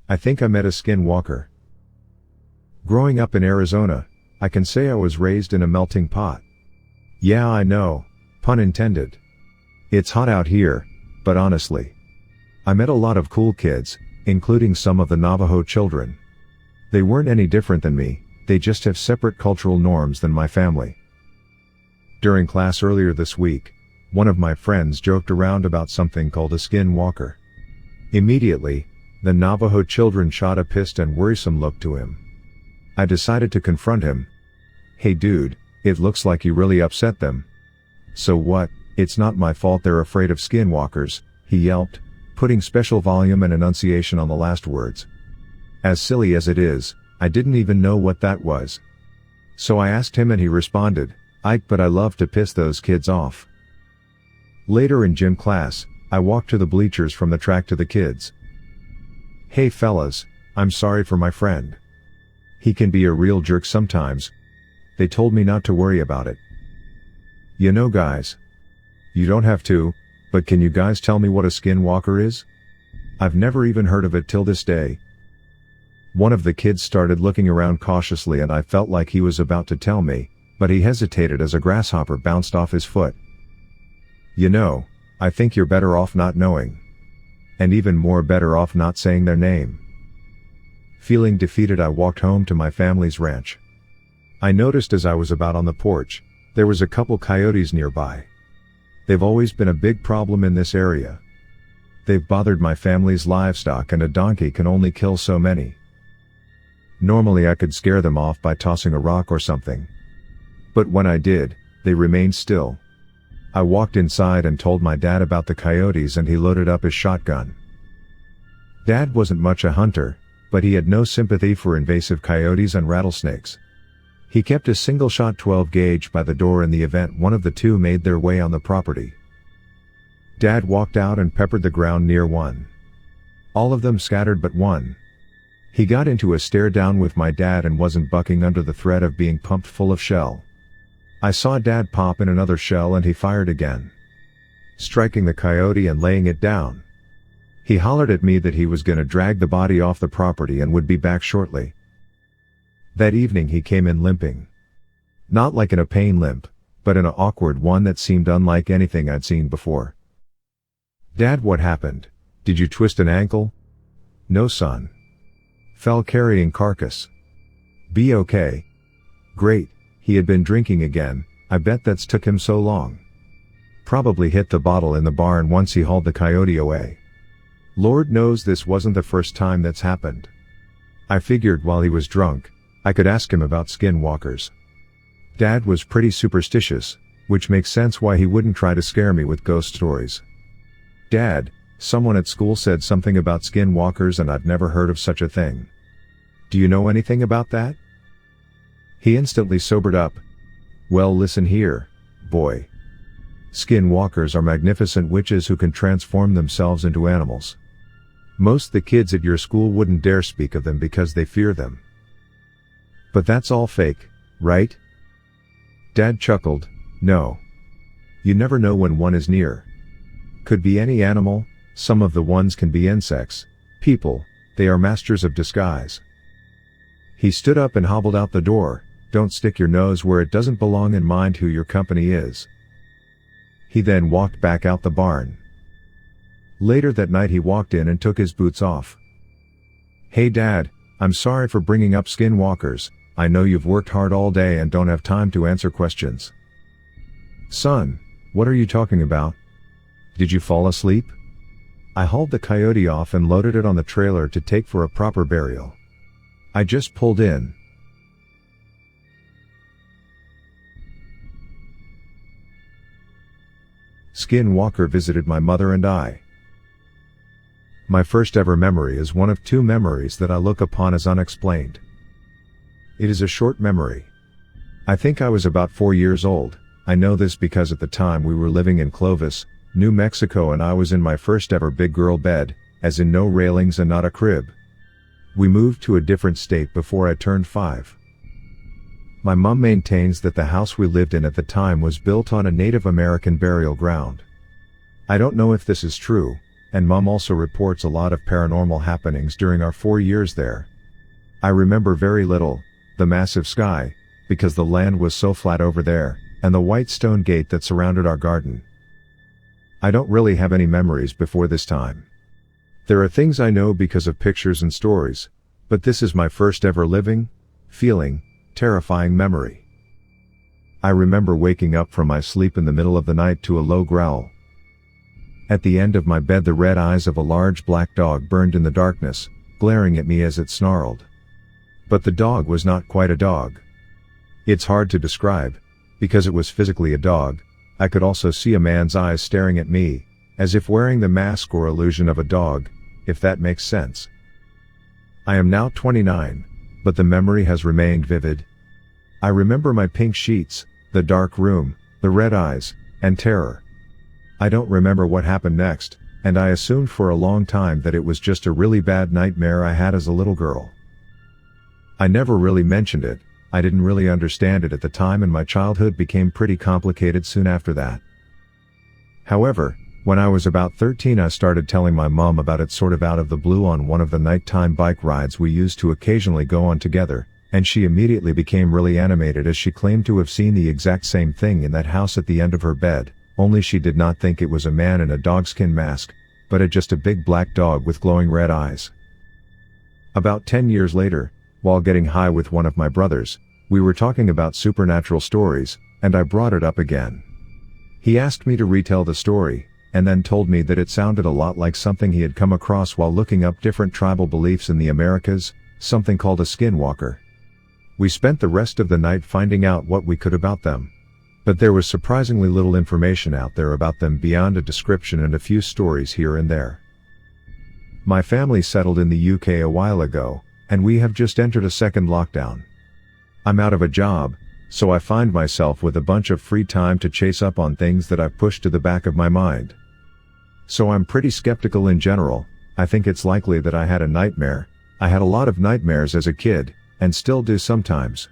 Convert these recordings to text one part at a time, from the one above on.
I think I met a skinwalker. Growing up in Arizona, I can say I was raised in a melting pot. Yeah, I know, pun intended. It's hot out here, but honestly, I met a lot of cool kids, including some of the Navajo children. They weren't any different than me, they just have separate cultural norms than my family. During class earlier this week, one of my friends joked around about something called a skinwalker. Immediately, the Navajo children shot a pissed and worrisome look to him. I decided to confront him. Hey dude, it looks like you really upset them. So what? It's not my fault they're afraid of skinwalkers, he yelped, putting special volume and enunciation on the last words. As silly as it is, I didn't even know what that was. So I asked him and he responded, "Ike, but I love to piss those kids off." Later in gym class, I walked to the bleachers from the track to the kids. "Hey fellas, I'm sorry for my friend. He can be a real jerk sometimes." They told me not to worry about it. You know guys, you don't have to, but can you guys tell me what a skinwalker is? I've never even heard of it till this day. One of the kids started looking around cautiously and I felt like he was about to tell me, but he hesitated as a grasshopper bounced off his foot. You know, I think you're better off not knowing. And even more better off not saying their name. Feeling defeated, I walked home to my family's ranch. I noticed as I was about on the porch, there was a couple coyotes nearby. They've always been a big problem in this area. They've bothered my family's livestock and a donkey can only kill so many. Normally I could scare them off by tossing a rock or something. But when I did, they remained still. I walked inside and told my dad about the coyotes and he loaded up his shotgun. Dad wasn't much a hunter, but he had no sympathy for invasive coyotes and rattlesnakes. He kept a single-shot 12-gauge by the door in the event one of the two made their way on the property. Dad walked out and peppered the ground near one. All of them scattered but one. He got into a stare-down with my dad and wasn't bucking under the threat of being pumped full of shell. I saw Dad pop in another shell and he fired again, striking the coyote and laying it down. He hollered at me that he was gonna drag the body off the property and would be back shortly. That evening he came in limping. Not like in a pain limp, but in an awkward one that seemed unlike anything I'd seen before. "Dad, what happened? Did you twist an ankle?" "No son. Fell carrying carcass." "Be okay?" "Great. He had been drinking again, I bet that's took him so long. Probably hit the bottle in the barn once he hauled the coyote away. Lord knows this wasn't the first time that's happened." I figured while he was drunk, I could ask him about skinwalkers. Dad was pretty superstitious, which makes sense why he wouldn't try to scare me with ghost stories. "Dad, someone at school said something about skinwalkers and I'd never heard of such a thing. Do you know anything about that?" He instantly sobered up. "Well, listen here, boy. Skinwalkers are magnificent witches who can transform themselves into animals. Most the kids at your school wouldn't dare speak of them because they fear them. But that's all fake, right?" Dad chuckled. "No. You never know when one is near. Could be any animal, some of the ones can be insects, people, they are masters of disguise." He stood up and hobbled out the door. "Don't stick your nose where it doesn't belong and mind who your company is." He then walked back out the barn. Later that night he walked in and took his boots off. "Hey Dad, I'm sorry for bringing up skinwalkers, I know you've worked hard all day and don't have time to answer questions." "Son, what are you talking about? Did you fall asleep?" "I hauled the coyote off and loaded it on the trailer to take for a proper burial. I just pulled in." Skinwalker visited my mother and I. My first ever memory is one of two memories that I look upon as unexplained. It is a short memory. I think I was about 4 years old. I know this because at the time we were living in Clovis, New Mexico, and I was in my first ever big girl bed, as in no railings and not a crib. We moved to a different state before I turned 5. My mom maintains that the house we lived in at the time was built on a Native American burial ground. I don't know if this is true, and Mom also reports a lot of paranormal happenings during our 4 years there. I remember very little, the massive sky, because the land was so flat over there, and the white stone gate that surrounded our garden. I don't really have any memories before this time. There are things I know because of pictures and stories, but this is my first ever living, feeling, terrifying memory. I remember waking up from my sleep in the middle of the night to a low growl. At the end of my bed, the red eyes of a large black dog burned in the darkness, glaring at me as it snarled. But the dog was not quite a dog. It's hard to describe, because it was physically a dog. I could also see a man's eyes staring at me, as if wearing the mask or illusion of a dog, if that makes sense. I am now 29, but the memory has remained vivid. I remember my pink sheets, the dark room, the red eyes, and terror. I don't remember what happened next, and I assumed for a long time that it was just a really bad nightmare I had as a little girl. I never really mentioned it. I didn't really understand it at the time, and my childhood became pretty complicated soon after that. However, when I was about 13, I started telling my mom about it sort of out of the blue on one of the nighttime bike rides we used to occasionally go on together, and she immediately became really animated as she claimed to have seen the exact same thing in that house at the end of her bed, only she did not think it was a man in a dogskin mask, but just a big black dog with glowing red eyes. About 10 years later, while getting high with one of my brothers, we were talking about supernatural stories, and I brought it up again. He asked me to retell the story, and then told me that it sounded a lot like something he had come across while looking up different tribal beliefs in the Americas, something called a Skinwalker. We spent the rest of the night finding out what we could about them, but there was surprisingly little information out there about them beyond a description and a few stories here and there. My family settled in the UK a while ago, and we have just entered a second lockdown. I'm out of a job, so I find myself with a bunch of free time to chase up on things that I've pushed to the back of my mind. So I'm pretty skeptical in general. I think it's likely that I had a nightmare. I had a lot of nightmares as a kid, and still do sometimes.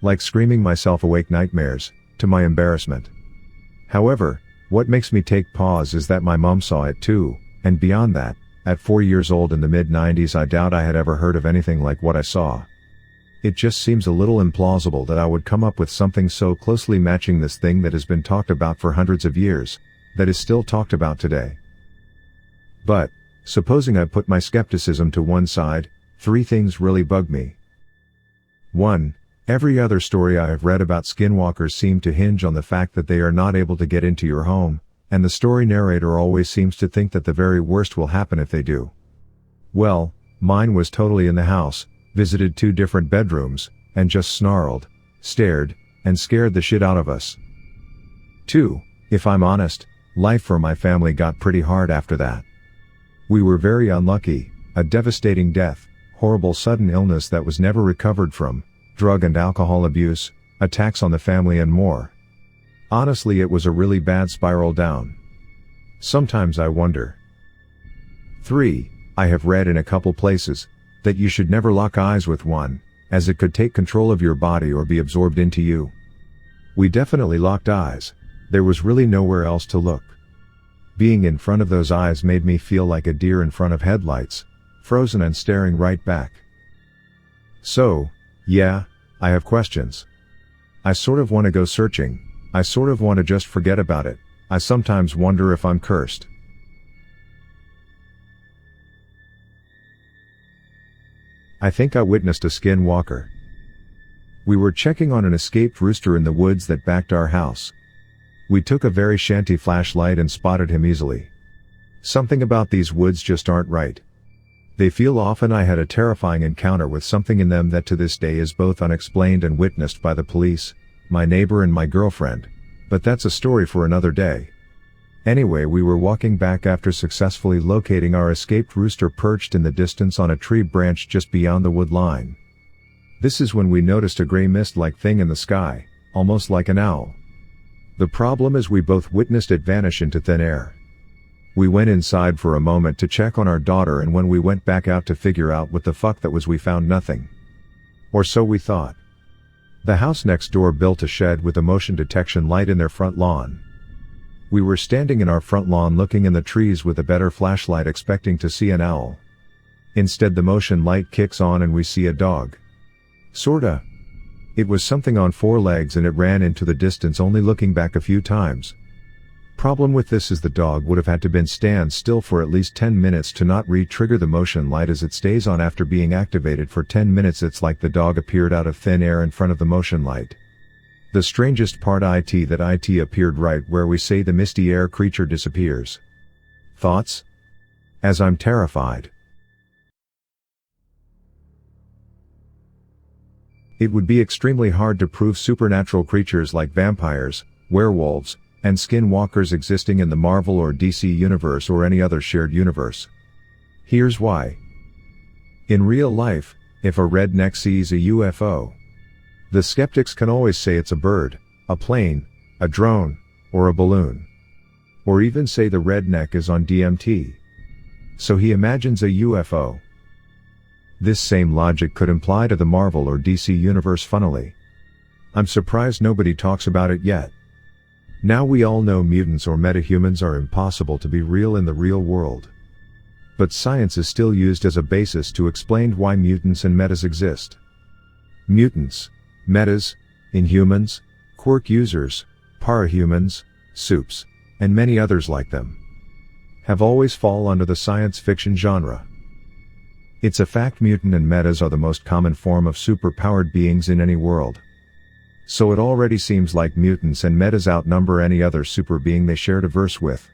Like screaming myself awake nightmares, to my embarrassment. However, what makes me take pause is that my mom saw it too, and beyond that, at 4 years old in the mid-90s, I doubt I had ever heard of anything like what I saw. It just seems a little implausible that I would come up with something so closely matching this thing that has been talked about for hundreds of years, that is still talked about today. But, supposing I put my skepticism to one side, 3 things really bug me. 1. Every other story I have read about skinwalkers seem to hinge on the fact that they are not able to get into your home, and the story narrator always seems to think that the very worst will happen if they do. Well, mine was totally in the house, visited 2 different bedrooms, and just snarled, stared, and scared the shit out of us. 2. If I'm honest, life for my family got pretty hard after that. We were very unlucky, a devastating death, horrible sudden illness that was never recovered from, drug and alcohol abuse, attacks on the family, and more. Honestly, it was a really bad spiral down. Sometimes I wonder. 3. I have read in a couple places that you should never lock eyes with one, as it could take control of your body or be absorbed into you. We definitely locked eyes. There was really nowhere else to look. Being in front of those eyes made me feel like a deer in front of headlights, frozen and staring right back. So, yeah, I have questions. I sort of want to go searching. I sort of want to just forget about it. I sometimes wonder if I'm cursed. I think I witnessed a skinwalker. We were checking on an escaped rooster in the woods that backed our house. We took a very shanty flashlight and spotted him easily. Something about these woods just aren't right. They feel off, and I had a terrifying encounter with something in them that to this day is both unexplained and witnessed by the police, my neighbor, and my girlfriend, but that's a story for another day. Anyway, we were walking back after successfully locating our escaped rooster perched in the distance on a tree branch just beyond the wood line. This is when we noticed a gray mist-like thing in the sky, almost like an owl. The problem is we both witnessed it vanish into thin air. We went inside for a moment to check on our daughter, and when we went back out to figure out what the fuck that was, we found nothing. Or so we thought. The house next door built a shed with a motion detection light in their front lawn. We were standing in our front lawn looking in the trees with a better flashlight expecting to see an owl. Instead the motion light kicks on and we see a dog. Sorta. It was something on 4 legs and it ran into the distance, only looking back a few times. Problem with this is the dog would have had to been stand still for at least 10 minutes to not re-trigger the motion light, as it stays on after being activated for 10 minutes. It's like the dog appeared out of thin air in front of the motion light. The strangest part that it appeared right where we say the misty air creature disappears. Thoughts? As I'm terrified. It would be extremely hard to prove supernatural creatures like vampires, werewolves, and skinwalkers existing in the Marvel or DC universe or any other shared universe. Here's why. In real life, if a redneck sees a UFO, the skeptics can always say it's a bird, a plane, a drone, or a balloon. Or even say the redneck is on DMT. So he imagines a UFO. This same logic could apply to the Marvel or DC universe, funnily. I'm surprised nobody talks about it yet. Now we all know mutants or metahumans are impossible to be real in the real world. But science is still used as a basis to explain why mutants and metas exist. Mutants, metas, inhumans, quirk users, parahumans, supes, and many others like them have always fall under the science fiction genre. It's a fact mutant and metas are the most common form of superpowered beings in any world. So it already seems like mutants and metas outnumber any other super being they share a verse with.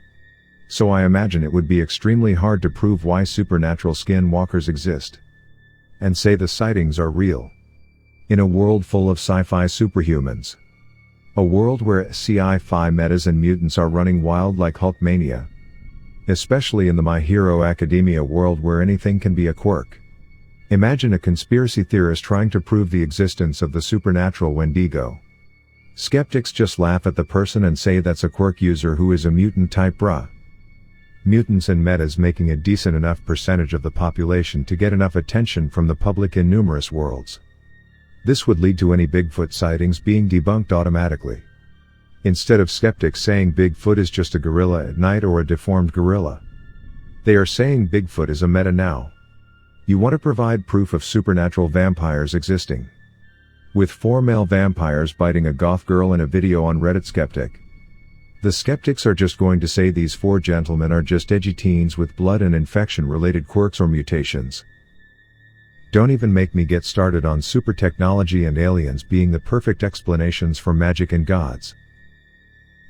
So I imagine it would be extremely hard to prove why supernatural skinwalkers exist. And say the sightings are real. In a world full of sci-fi superhumans. A world where sci-fi metas and mutants are running wild like Hulkmania. Especially in the My Hero Academia world where anything can be a quirk. Imagine a conspiracy theorist trying to prove the existence of the supernatural Wendigo. Skeptics just laugh at the person and say that's a quirk user who is a mutant type bruh. Mutants and metas making a decent enough percentage of the population to get enough attention from the public in numerous worlds. This would lead to any Bigfoot sightings being debunked automatically. Instead of skeptics saying Bigfoot is just a gorilla at night or a deformed gorilla, they are saying Bigfoot is a meta now. You want to provide proof of supernatural vampires existing. With 4 male vampires biting a goth girl in a video on Reddit skeptic. The skeptics are just going to say these 4 gentlemen are just edgy teens with blood and infection related quirks or mutations. Don't even make me get started on super technology and aliens being the perfect explanations for magic and gods.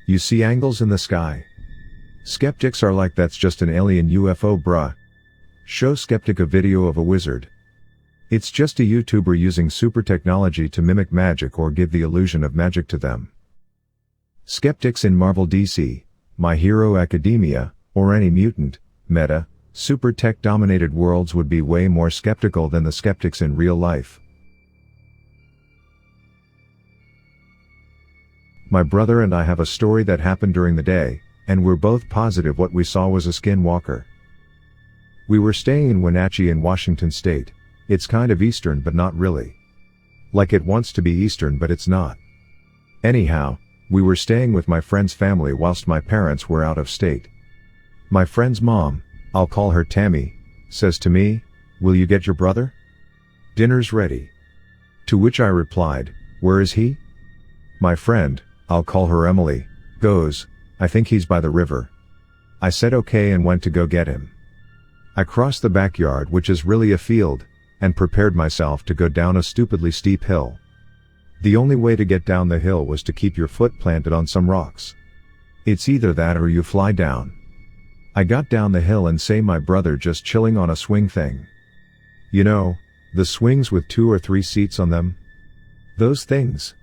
You see angles in the sky? Skeptics are like, that's just an alien UFO bruh. Show skeptic a video of a wizard. It's just a YouTuber using super technology to mimic magic or give the illusion of magic to them. Skeptics in Marvel, DC, My Hero Academia, or any mutant, meta, super tech dominated worlds would be way more skeptical than the skeptics in real life. My brother and I have a story that happened during the day, and we're both positive what we saw was a skinwalker. We were staying in Wenatchee in Washington State. It's kind of eastern but not really. Like it wants to be eastern but it's not. Anyhow, we were staying with my friend's family whilst my parents were out of state. My friend's mom, I'll call her Tammy, says to me, "Will you get your brother? Dinner's ready." To which I replied, "Where is he?" My friend, I'll call her Emily, goes, "I think he's by the river." I said okay and went to go get him. I crossed the backyard, which is really a field, and prepared myself to go down a stupidly steep hill. The only way to get down the hill was to keep your foot planted on some rocks. It's either that or you fly down. I got down the hill and say my brother just chilling on a swing thing. You know, the swings with 2 or 3 seats on them? Those things.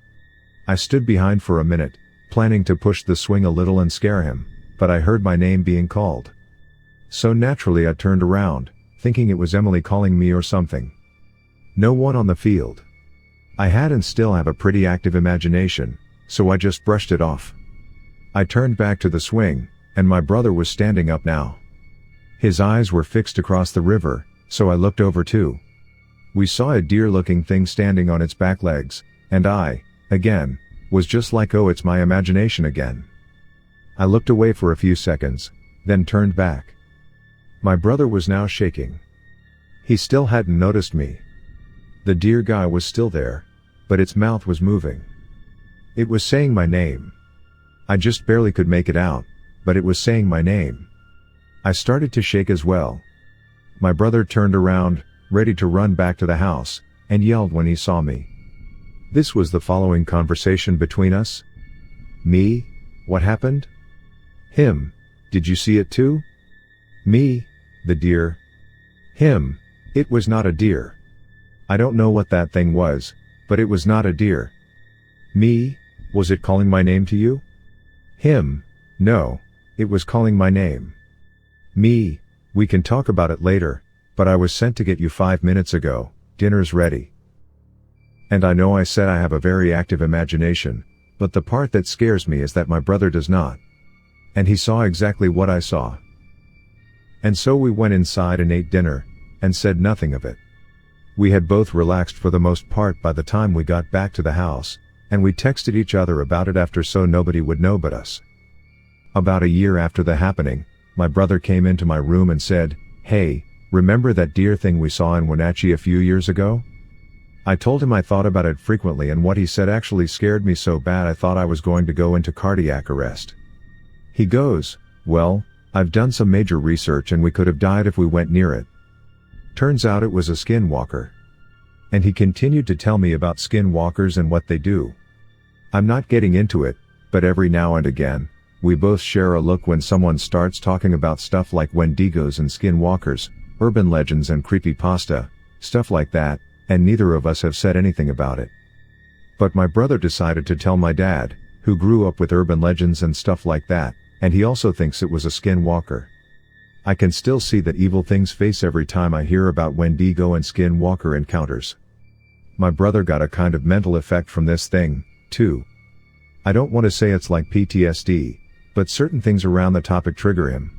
I stood behind for a minute, planning to push the swing a little and scare him, but I heard my name being called. So naturally I turned around, thinking it was Emily calling me or something. No one on the field. I had and still have a pretty active imagination, so I just brushed it off. I turned back to the swing, and my brother was standing up now. His eyes were fixed across the river, so I looked over too. We saw a deer-looking thing standing on its back legs, and I, again, was just like, oh, it's my imagination again. I looked away for a few seconds, then turned back. My brother was now shaking. He still hadn't noticed me. The deer guy was still there, but its mouth was moving. It was saying my name. I just barely could make it out, but it was saying my name. I started to shake as well. My brother turned around, ready to run back to the house, and yelled when he saw me. This was the following conversation between us. Me? What happened? Him? Did you see it too? Me? The deer? Him? It was not a deer. I don't know what that thing was, but it was not a deer. Me? Was it calling my name to you? Him? No, it was calling my name. Me? We can talk about it later, but I was sent to get you 5 minutes ago, dinner's ready. And I know I said I have a very active imagination, but the part that scares me is that my brother does not. And he saw exactly what I saw. And so we went inside and ate dinner, and said nothing of it. We had both relaxed for the most part by the time we got back to the house, and we texted each other about it after so nobody would know but us. About a year after the happening, my brother came into my room and said, "Hey, remember that deer thing we saw in Wenatchee a few years ago?" I told him I thought about it frequently, and what he said actually scared me so bad I thought I was going to go into cardiac arrest. He goes, "Well, I've done some major research and we could have died if we went near it. Turns out it was a skinwalker." And he continued to tell me about skinwalkers and what they do. I'm not getting into it, but every now and again, we both share a look when someone starts talking about stuff like Wendigos and skinwalkers, urban legends and creepypasta, stuff like that, and neither of us have said anything about it. But my brother decided to tell my dad, who grew up with urban legends and stuff like that, and he also thinks it was a skinwalker. I can still see that evil thing's face every time I hear about Wendigo and skinwalker encounters. My brother got a kind of mental effect from this thing, too. I don't want to say it's like PTSD, but certain things around the topic trigger him.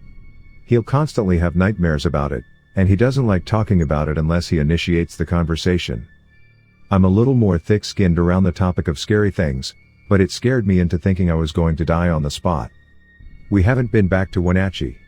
He'll constantly have nightmares about it, and he doesn't like talking about it unless he initiates the conversation. I'm a little more thick-skinned around the topic of scary things, but it scared me into thinking I was going to die on the spot. We haven't been back to Wenatchee.